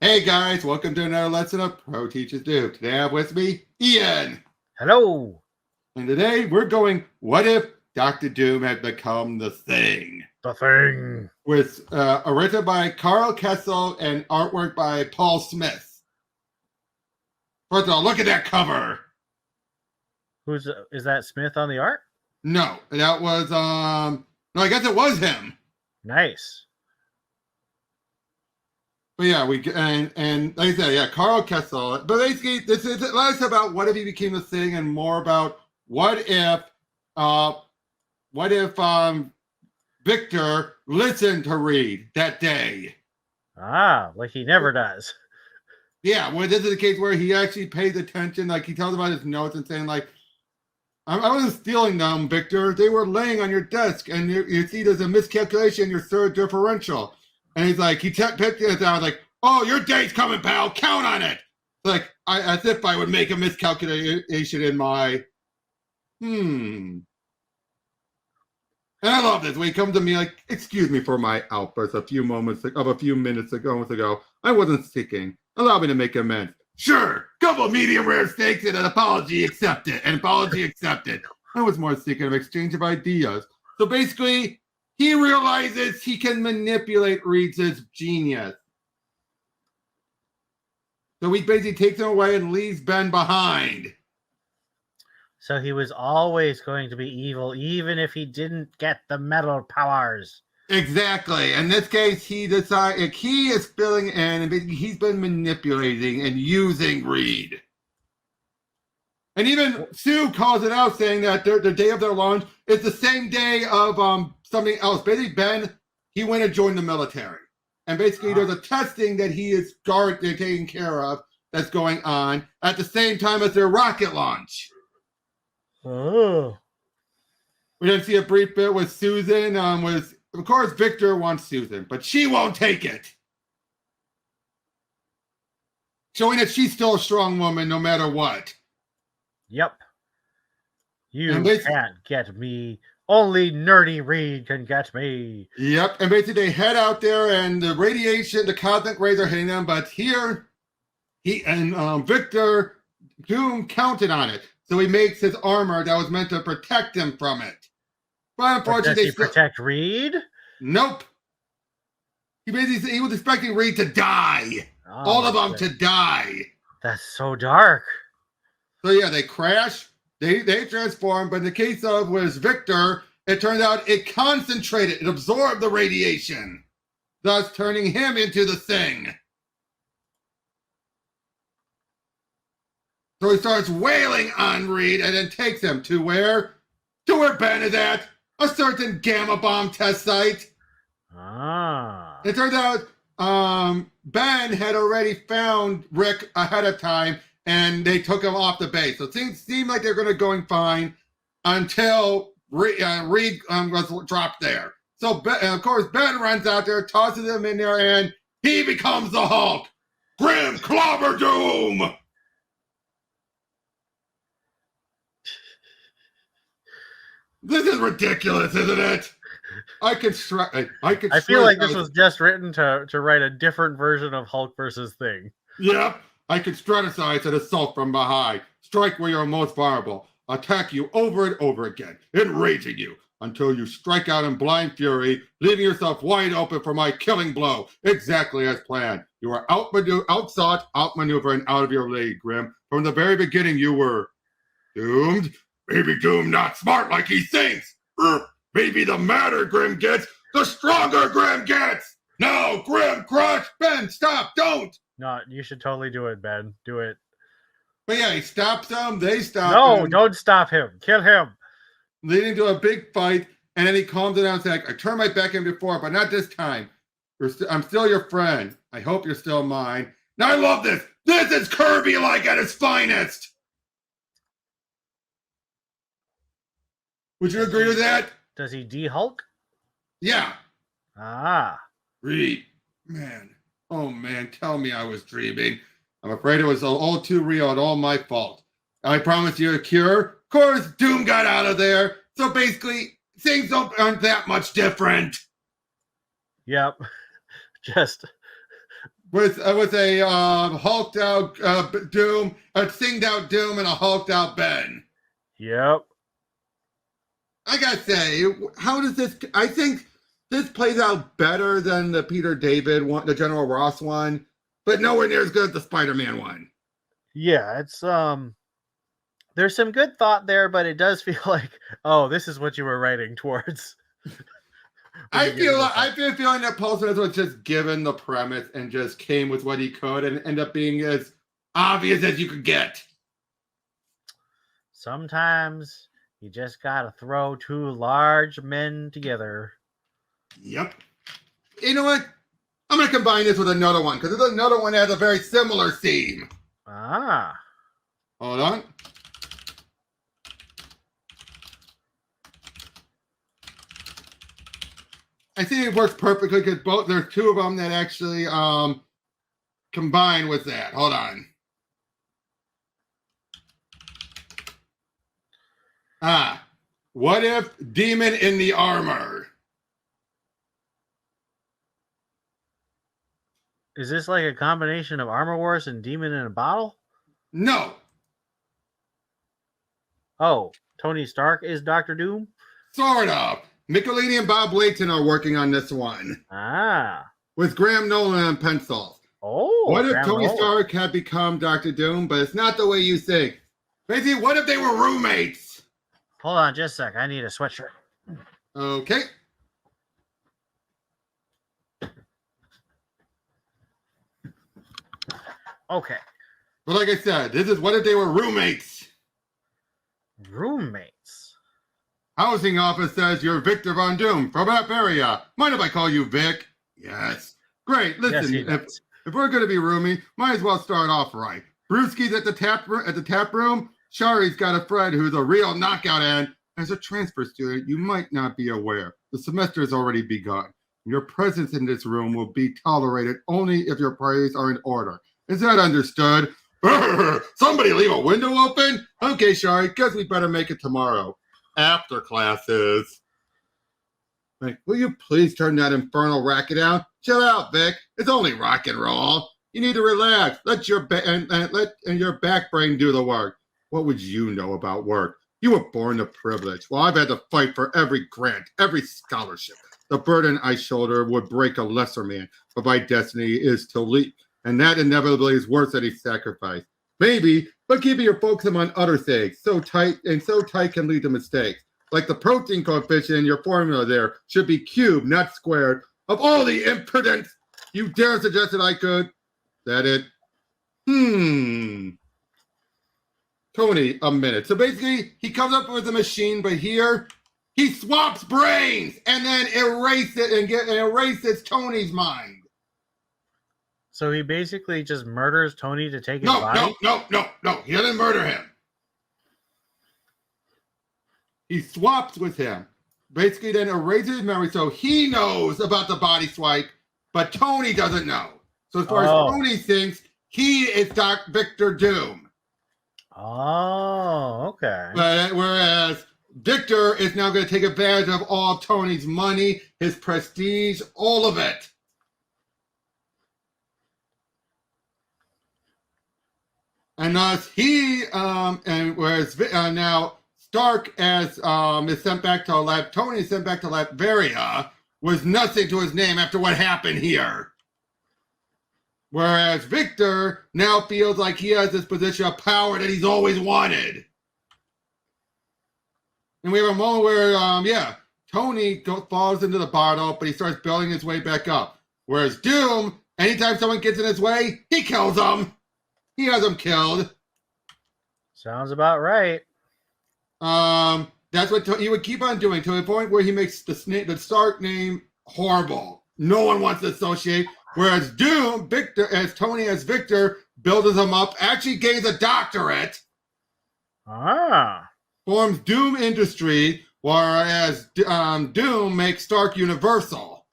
Hey guys, welcome to another lesson of Pro Teachers Do. Today I have with me Ian. Hello. And today we're going, what if Dr. Doom had become the Thing? The Thing. With written by Carl Kessel and artwork by Paul Smith. First of all, look at that cover. Is that Smith on the art? No, that was no, I guess it was him. Nice. But yeah, and like I said, yeah, Carl Kessel. But basically, this is less about what if he became the Thing, and more about what if Victor listened to Reed that day. Like he never does. Yeah, well, this is the case where he actually pays attention. Like he tells about his notes and saying, like, I wasn't stealing them, Victor. They were laying on your desk, and you see there's a miscalculation in your third differential. And he's like, he picked it out, like, oh, your day's coming, pal. Count on it. Like, as if I would make a miscalculation in my, And I love this. When he comes to me, like, excuse me for my outburst a few minutes ago. I wasn't speaking. Allow me to make amends. Sure, couple of medium rare steaks and an apology accepted. I was more seeking an exchange of ideas. So basically, he realizes he can manipulate Reed's genius. So he basically takes him away and leaves Ben behind. So he was always going to be evil, even if he didn't get the metal powers. Exactly. In this case, he decided he is filling in, and he's been manipulating and using Reed. And even Sue calls it out, saying that the day of their launch is the same day of something else. Basically, Ben, he went and joined the military. And basically, there's a testing that he is taking care of that's going on at the same time as their rocket launch. Oh. We then see a brief bit with Susan. Of course, Victor wants Susan, but she won't take it. Showing that she's still a strong woman no matter what. Yep. You can't get me. Only Nerdy Reed can get me. Yep. And basically they head out there and the radiation, the cosmic rays are hitting them. But here, Victor Doom counted on it. So he makes his armor that was meant to protect him from it. But unfortunately, does he protect Reed? Nope. He was expecting Reed to die. All of them to die. That's so dark. So yeah, they crash, they transform, but in the case of was Victor, it turns out it concentrated, it absorbed the radiation, thus turning him into the Thing. So he starts wailing on Reed and then takes him to where? To where Ben is at, a certain gamma bomb test site. It turns out Ben had already found Rick ahead of time, and they took him off the base. So things seemed like they're going fine until Reed was dropped there. So, of course, Ben runs out there, tosses him in there, and he becomes the Hulk. Grim Clobber Doom! This is ridiculous, isn't it? I feel like this was just written to write a different version of Hulk versus Thing. Yep. I can strategize and assault from behind, strike where you're most vulnerable, attack you over and over again, enraging you until you strike out in blind fury, leaving yourself wide open for my killing blow, exactly as planned. You are outthought, outmaneuvered, and out of your league, Grim. From the very beginning, you were doomed. Maybe Doom not smart like he thinks. Maybe the madder Grim gets, the stronger Grim gets. No, Grim, crush, Ben, stop, don't. No, you should totally do it, Ben. Do it. But yeah, he stops them. They stop him. No, don't stop him. Kill him. Leading to a big fight. And then he calms it down and says, I turned my back on before, but not this time. I'm still your friend. I hope you're still mine. Now I love this. This is Kirby-like at its finest. Would you agree with that? Does he de-Hulk? Yeah. Reed. Man. Oh, man, tell me I was dreaming. I'm afraid it was all too real and all my fault. I promised you a cure. Of course, Doom got out of there. So basically, things aren't that much different. Yep. Just with a hulked out Doom, a singed out Doom, and a hulked out Ben. Yep. I gotta say, how does this? I think this plays out better than the Peter David one, the General Ross one, but nowhere near as good as the Spider-Man one. Yeah, it's there's some good thought there, but it does feel like, oh, this is what you were writing towards. I feel feeling that Paul Smith was just given the premise and just came with what he could and end up being as obvious as you could get. Sometimes you just gotta throw two large men together. Yep. You know what? I'm gonna combine this with another one because there's another one that has a very similar theme. Ah. Hold on. I think it works perfectly because there's two of them that actually combine with that. Hold on. What if Demon in the Armor? Is this like a combination of Armor Wars and Demon in a Bottle? No. Oh, Tony Stark is Dr. Doom? Sort of. Michelini and Bob Layton are working on this one. Ah. With Graham Nolan on pencils. Oh. What if Tony Stark had become Dr. Doom, but it's not the way you think? Basically, what if they were roommates? Hold on just a sec. I need a sweatshirt. Okay. Okay. But like I said, this is what if they were roommates? Roommates? Housing office says you're Victor Von Doom from Latveria. Mind if I call you Vic? Yes. Great. Listen, yes, if we're going to be rooming, might as well start off right. Brewski's at the tap room. Shari's got a friend who's a real knockout, and as a transfer student, you might not be aware. The semester has already begun. Your presence in this room will be tolerated only if your priorities are in order. Is that understood? Somebody leave a window open? Okay, Shari, guess we better make it tomorrow. After classes. Like, will you please turn that infernal racket down? Chill out, Vic. It's only rock and roll. You need to relax. Let your your back brain do the work. What would you know about work? You were born to privilege. Well, I've had to fight for every grant, every scholarship. The burden I shoulder would break a lesser man, but my destiny is to leap. And that inevitably is worth any sacrifice. Maybe, but keeping your focus on other things. So tight can lead to mistakes. Like the protein coefficient in your formula there should be cubed, not squared. Of all the impudence you dare suggest that I could. That it? Tony, a minute. So basically, he comes up with a machine, but here he swaps brains and then erases Tony's mind. So he basically just murders Tony to take his body? No. He doesn't murder him. He swaps with him. Basically then erases his memory so he knows about the body swipe, but Tony doesn't know. So as far as Tony thinks, he is Victor Doom. Oh, okay. But whereas Victor is now going to take advantage of all of Tony's money, his prestige, all of it. And thus whereas now Stark is sent back to Tony is sent back to Latveria was nothing to his name after what happened here. Whereas Victor now feels like he has this position of power that he's always wanted. And we have a moment where, Tony falls into the bottle, but he starts building his way back up. Whereas Doom, anytime someone gets in his way, he kills them. He has them killed. Sounds about right. That's what he would keep on doing to the point where he makes the Stark name horrible. No one wants to associate. Whereas Victor builds him up, actually gains a doctorate. Forms Doom Industry, whereas Doom makes Stark Universal.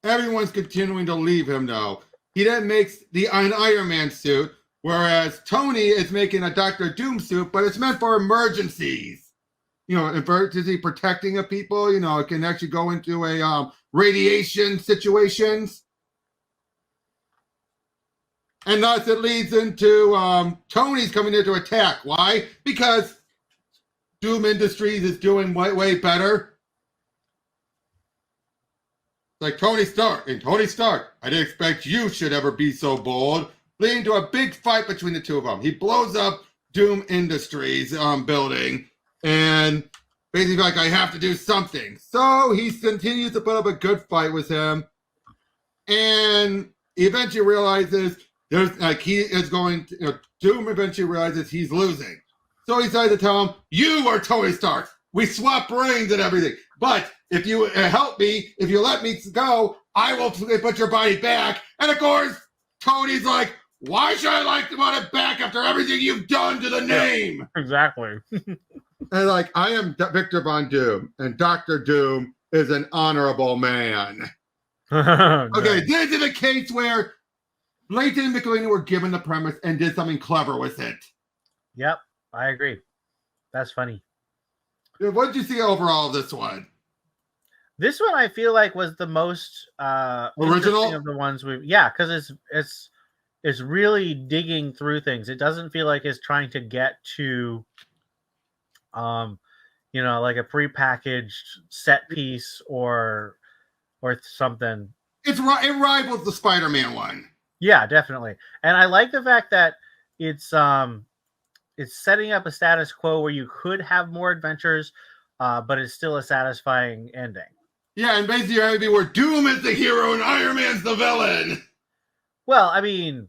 Everyone's continuing to leave him, though. He then makes an Iron Man suit, whereas Tony is making a Dr. Doom suit, but it's meant for emergencies. Emergency protecting of people. It can actually go into a radiation situations. And thus it leads into Tony's coming in to attack. Why? Because Doom Industries is doing way better. Like Tony Stark. And Tony Stark, I didn't expect you should ever be so bold. Leading to a big fight between the two of them. He blows up Doom Industries building. And basically like, I have to do something. So he continues to put up a good fight with him. And he eventually realizes there's like he is going to, Doom eventually realizes he's losing. So he decides to tell him, you are Tony Stark. We swap brains and everything. But if you help me, if you let me go, I will put your body back. And of course, Tony's like, why should I want it back after everything you've done to the name? Exactly. And like, I am Victor Von Doom, and Dr. Doom is an honorable man. Okay, this is a case where Layton and McElhaney were given the premise and did something clever with it. Yep, I agree. That's funny. What did you see overall of this one? This one I feel like was the most original of the ones because it's really digging through things. It doesn't feel like it's trying to get to like a prepackaged set piece or something. It rivals the Spider-Man one. Yeah, definitely. And I like the fact that it's setting up a status quo where you could have more adventures, but it's still a satisfying ending. Yeah, and basically where Doom is the hero and Iron Man's the villain. Well, I mean,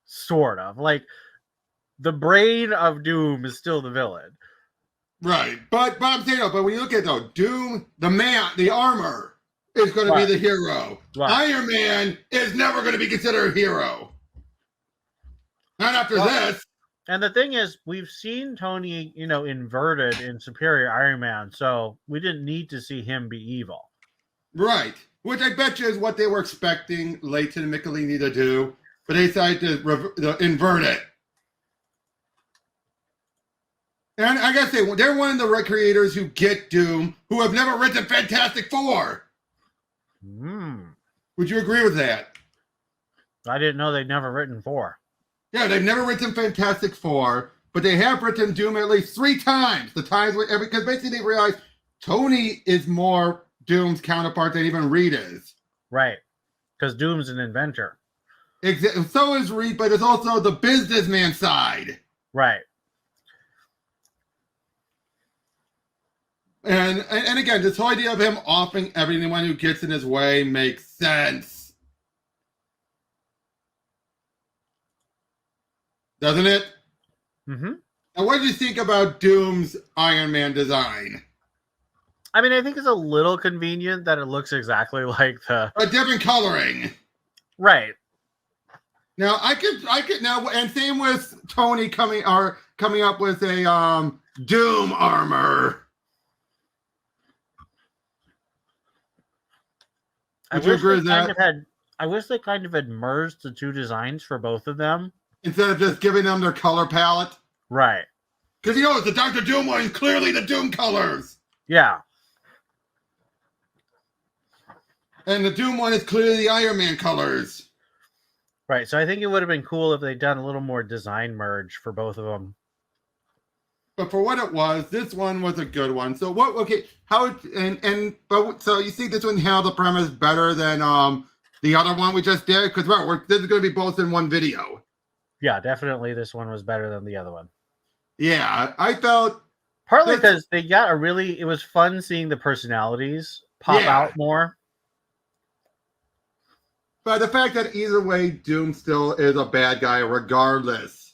sort of. Like, the brain of Doom is still the villain. Right. But I'm saying, but when you look at Doom, the armor is going to be the hero. Right. Iron Man is never going to be considered a hero. Not after this. And the thing is, we've seen Tony, inverted in Superior Iron Man, so we didn't need to see him be evil. Right. Which I bet you is what they were expecting Layton and McElhaney to do, but they decided to invert it. And I gotta say, they're one of the creators who get Doom, who have never written Fantastic Four. Would you agree with that? I didn't know they'd never written Four. Yeah, they've never written Fantastic Four, but they have written Doom at least 3 times. The times because basically they realized Tony is more Doom's counterpart than even Reed is. Right, because Doom's an inventor. So is Reed, but it's also the businessman side. Right. And again, this whole idea of him offing everyone who gets in his way makes sense. Doesn't it? Mm-hmm. And what do you think about Doom's Iron Man design? I mean, I think it's a little convenient that it looks exactly like a different coloring. Right. Now I could now, and same with Tony coming up with a Doom armor. I wish they kind of had merged the 2 designs for both of them. Instead of just giving them their color palette. Right. Because the Dr. Doom one is clearly the Doom colors. Yeah. And the Doom one is clearly the Iron Man colors. Right. So I think it would have been cool if they'd done a little more design merge for both of them. But for what it was, this one was a good one. So so you think this one held the premise better than the other one we just did? Because this is going to be both in one video. Yeah, definitely this one was better than the other one. Yeah, I felt... Partly because they got it was fun seeing the personalities pop out more. But the fact that either way, Doom still is a bad guy regardless.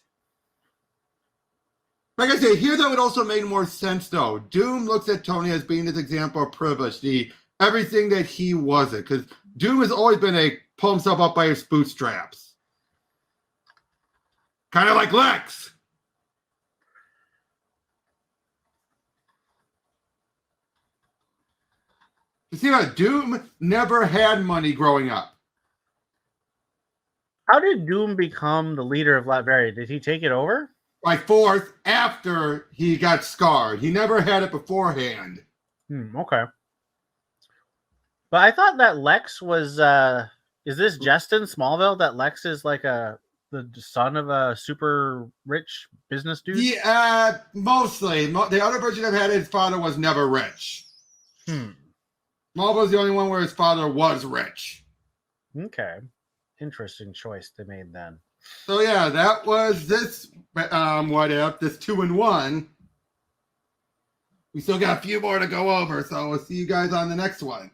Like I say, here though, it also made more sense though. Doom looks at Tony as being this example of privilege, everything that he wasn't. Because Doom has always been pull himself up by his bootstraps. Kind of like Lex. You see what? Doom never had money growing up. How did Doom become the leader of Latveria? Did he take it over? By force after he got scarred. He never had it beforehand. Okay. But I thought that Lex was Is this just in Smallville that Lex is like the son of a super rich business dude? Mostly. The other version I've had, his father was never rich. Smallville's the only one where his father was rich. Okay. Interesting choice they made then. So yeah, that was this what if, this 2-in-1. We still got a few more to go over, so we'll see you guys on the next one.